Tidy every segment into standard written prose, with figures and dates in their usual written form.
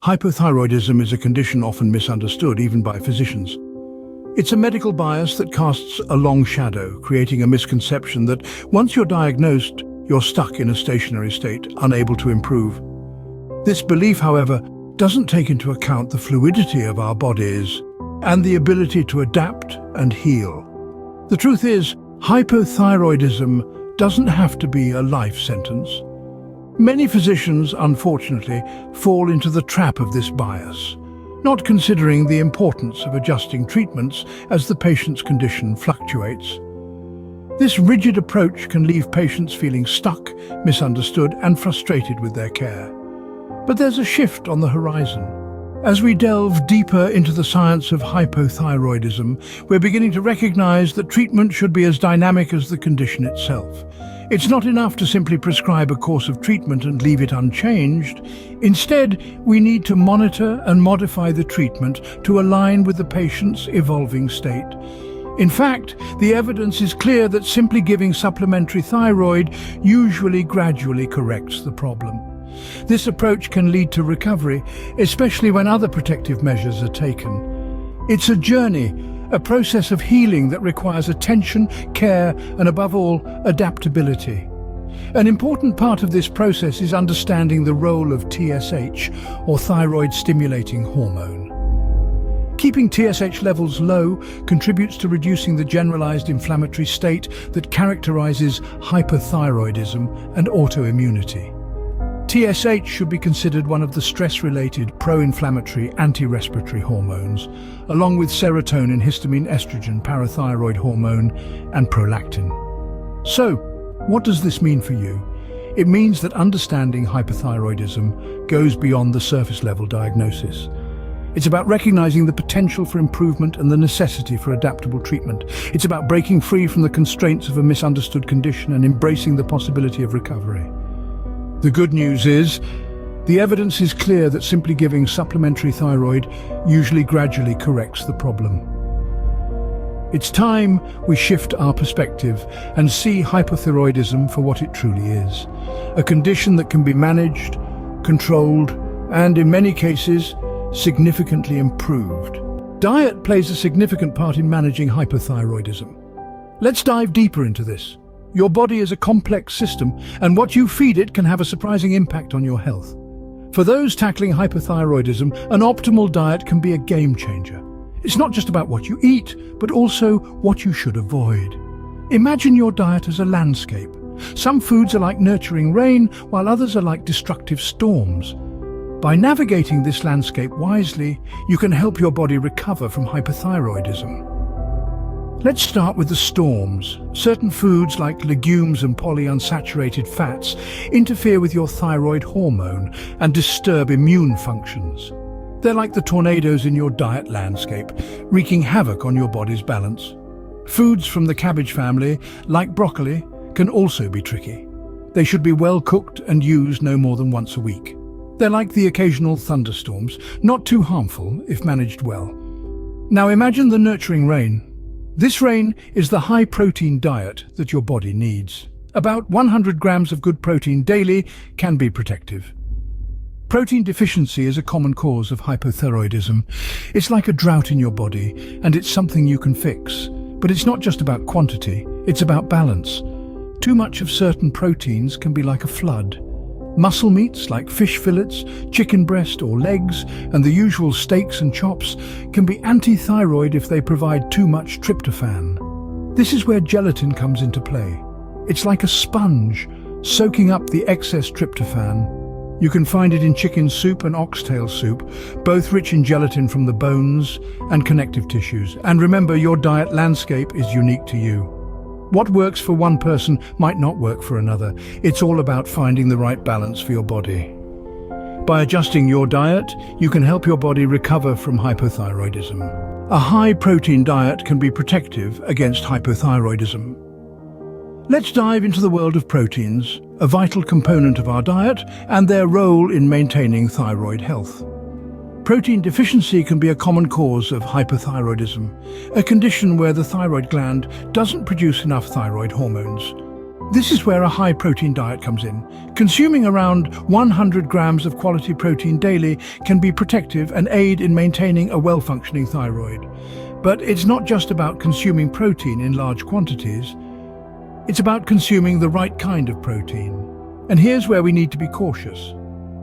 Hypothyroidism is a condition often misunderstood even by physicians. It's a medical bias that casts a long shadow, creating a misconception that once you're diagnosed, you're stuck in a stationary state, unable to improve. This belief, however, doesn't take into account the fluidity of our bodies and the ability to adapt and heal. The truth is, hypothyroidism doesn't have to be a life sentence. Many physicians, unfortunately, fall into the trap of this bias, not considering the importance of adjusting treatments as the patient's condition fluctuates. This rigid approach can leave patients feeling stuck, misunderstood, and frustrated with their care. But there's a shift on the horizon. As we delve deeper into the science of hypothyroidism, we're beginning to recognize that treatment should be as dynamic as the condition itself. It's not enough to simply prescribe a course of treatment and leave it unchanged. Instead, we need to monitor and modify the treatment to align with the patient's evolving state. In fact, the evidence is clear that simply giving supplementary thyroid usually gradually corrects the problem. This approach can lead to recovery, especially when other protective measures are taken. It's a journey, a process of healing that requires attention, care, and above all, adaptability. An important part of this process is understanding the role of TSH, or thyroid-stimulating hormone. Keeping TSH levels low contributes to reducing the generalized inflammatory state that characterizes hypothyroidism and autoimmunity. TSH should be considered one of the stress-related pro-inflammatory anti-respiratory hormones, along with serotonin, histamine, estrogen, parathyroid hormone, and prolactin. So, what does this mean for you? It means that understanding hypothyroidism goes beyond the surface-level diagnosis. It's about recognizing the potential for improvement and the necessity for adaptable treatment. It's about breaking free from the constraints of a misunderstood condition and embracing the possibility of recovery. The good news is, the evidence is clear that simply giving supplementary thyroid usually gradually corrects the problem. It's time we shift our perspective and see hypothyroidism for what it truly is. A condition that can be managed, controlled, and in many cases, significantly improved. Diet plays a significant part in managing hypothyroidism. Let's dive deeper into this. Your body is a complex system, and what you feed it can have a surprising impact on your health. For those tackling hypothyroidism, an optimal diet can be a game changer. It's not just about what you eat, but also what you should avoid. Imagine your diet as a landscape. Some foods are like nurturing rain, while others are like destructive storms. By navigating this landscape wisely, you can help your body recover from hypothyroidism. Let's start with the storms. Certain foods like legumes and polyunsaturated fats interfere with your thyroid hormone and disturb immune functions. They're like the tornadoes in your diet landscape, wreaking havoc on your body's balance. Foods from the cabbage family, like broccoli, can also be tricky. They should be well cooked and used no more than once a week. They're like the occasional thunderstorms, not too harmful if managed well. Now imagine the nurturing rain. This rain is the high-protein diet that your body needs. About 100 grams of good protein daily can be protective. Protein deficiency is a common cause of hypothyroidism. It's like a drought in your body, and it's something you can fix. But it's not just about quantity, it's about balance. Too much of certain proteins can be like a flood. Muscle meats like fish fillets, chicken breast or legs, and the usual steaks and chops can be anti-thyroid if they provide too much tryptophan. This is where gelatin comes into play. It's like a sponge, soaking up the excess tryptophan. You can find it in chicken soup and oxtail soup, both rich in gelatin from the bones and connective tissues. And remember, your diet landscape is unique to you. What works for one person might not work for another. It's all about finding the right balance for your body. By adjusting your diet, you can help your body recover from hypothyroidism. A high-protein diet can be protective against hypothyroidism. Let's dive into the world of proteins, a vital component of our diet, and their role in maintaining thyroid health. Protein deficiency can be a common cause of hypothyroidism, a condition where the thyroid gland doesn't produce enough thyroid hormones. This is where a high-protein diet comes in. Consuming around 100 grams of quality protein daily can be protective and aid in maintaining a well-functioning thyroid. But it's not just about consuming protein in large quantities. It's about consuming the right kind of protein. And here's where we need to be cautious.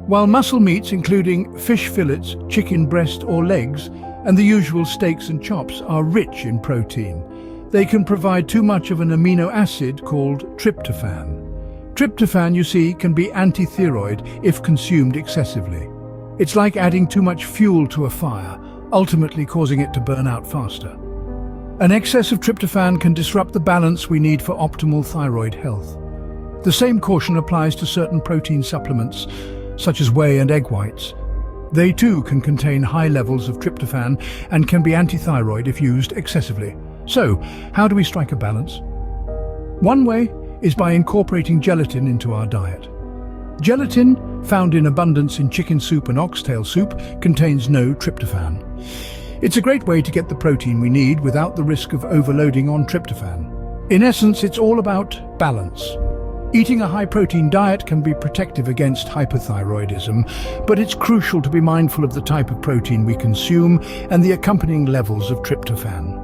While muscle meats, including fish fillets, chicken breast or legs, and the usual steaks and chops, are rich in protein, they can provide too much of an amino acid called tryptophan. Tryptophan, you see, can be anti-thyroid if consumed excessively. It's like adding too much fuel to a fire, ultimately causing it to burn out faster. An excess of tryptophan can disrupt the balance we need for optimal thyroid health. The same caution applies to certain protein supplements, such as whey and egg whites. They too can contain high levels of tryptophan and can be anti-thyroid if used excessively. So, how do we strike a balance? One way is by incorporating gelatin into our diet. Gelatin, found in abundance in chicken soup and oxtail soup, contains no tryptophan. It's a great way to get the protein we need without the risk of overloading on tryptophan. In essence, it's all about balance. Eating a high-protein diet can be protective against hypothyroidism, but it's crucial to be mindful of the type of protein we consume and the accompanying levels of tryptophan.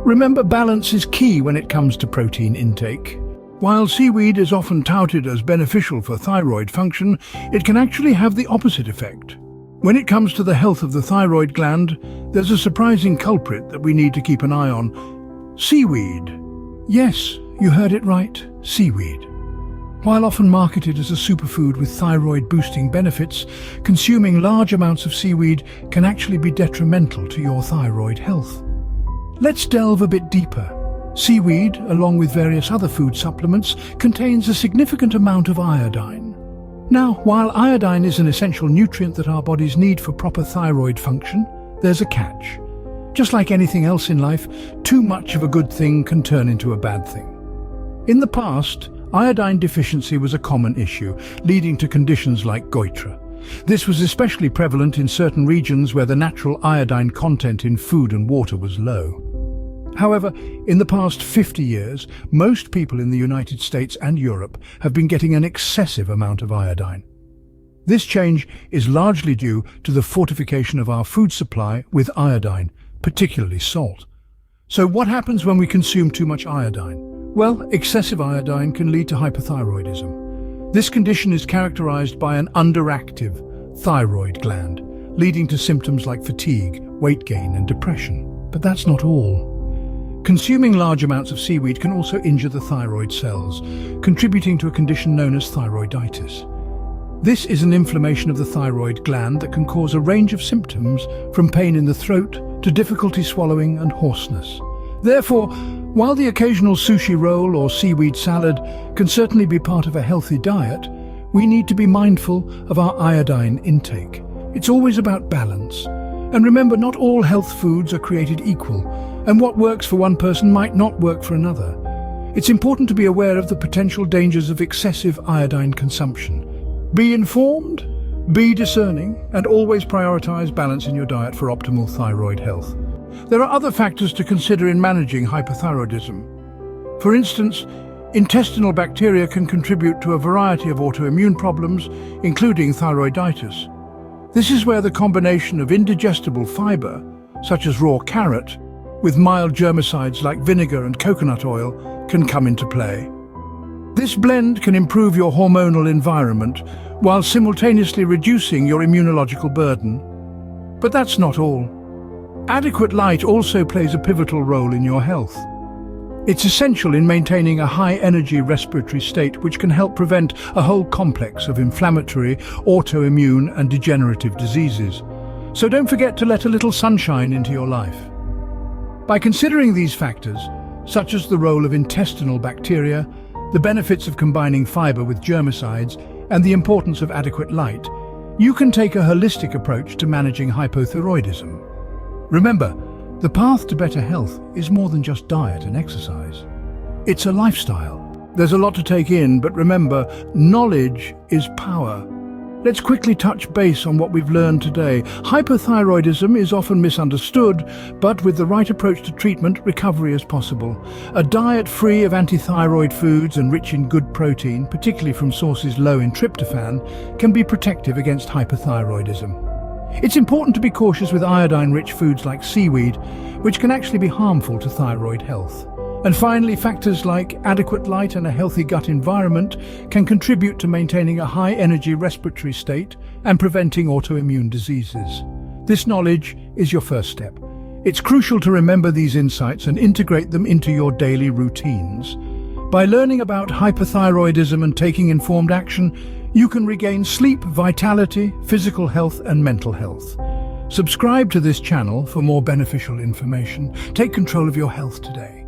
Remember, balance is key when it comes to protein intake. While seaweed is often touted as beneficial for thyroid function, it can actually have the opposite effect. When it comes to the health of the thyroid gland, there's a surprising culprit that we need to keep an eye on: seaweed. Yes, you heard it right, seaweed. While often marketed as a superfood with thyroid-boosting benefits, consuming large amounts of seaweed can actually be detrimental to your thyroid health. Let's delve a bit deeper. Seaweed, along with various other food supplements, contains a significant amount of iodine. Now, while iodine is an essential nutrient that our bodies need for proper thyroid function, there's a catch. Just like anything else in life, too much of a good thing can turn into a bad thing. In the past, iodine deficiency was a common issue, leading to conditions like goitre. This was especially prevalent in certain regions where the natural iodine content in food and water was low. However, in the past 50 years, most people in the United States and Europe have been getting an excessive amount of iodine. This change is largely due to the fortification of our food supply with iodine, particularly salt. So what happens when we consume too much iodine? Well, excessive iodine can lead to hypothyroidism. This condition is characterized by an underactive thyroid gland, leading to symptoms like fatigue, weight gain, and depression. But that's not all. Consuming large amounts of seaweed can also injure the thyroid cells, contributing to a condition known as thyroiditis. This is an inflammation of the thyroid gland that can cause a range of symptoms, from pain in the throat to difficulty swallowing and hoarseness. Therefore, while the occasional sushi roll or seaweed salad can certainly be part of a healthy diet, we need to be mindful of our iodine intake. It's always about balance. And remember, not all health foods are created equal, and what works for one person might not work for another. It's important to be aware of the potential dangers of excessive iodine consumption. Be informed, be discerning, and always prioritize balance in your diet for optimal thyroid health. There are other factors to consider in managing hypothyroidism. For instance, intestinal bacteria can contribute to a variety of autoimmune problems, including thyroiditis. This is where the combination of indigestible fiber, such as raw carrot, with mild germicides like vinegar and coconut oil, can come into play. This blend can improve your hormonal environment while simultaneously reducing your immunological burden. But that's not all. Adequate light also plays a pivotal role in your health. It's essential in maintaining a high-energy respiratory state, which can help prevent a whole complex of inflammatory, autoimmune and degenerative diseases. So don't forget to let a little sunshine into your life. By considering these factors, such as the role of intestinal bacteria, the benefits of combining fiber with germicides, and the importance of adequate light, you can take a holistic approach to managing hypothyroidism. Remember, the path to better health is more than just diet and exercise. It's a lifestyle. There's a lot to take in, but remember, knowledge is power. Let's quickly touch base on what we've learned today. Hypothyroidism is often misunderstood, but with the right approach to treatment, recovery is possible. A diet free of antithyroid foods and rich in good protein, particularly from sources low in tryptophan, can be protective against hypothyroidism. It's important to be cautious with iodine-rich foods like seaweed, which can actually be harmful to thyroid health. And finally, factors like adequate light and a healthy gut environment can contribute to maintaining a high-energy respiratory state and preventing autoimmune diseases. This knowledge is your first step. It's crucial to remember these insights and integrate them into your daily routines. By learning about hypothyroidism and taking informed action, you can regain sleep, vitality, physical health, and mental health. Subscribe to this channel for more beneficial information. Take control of your health today.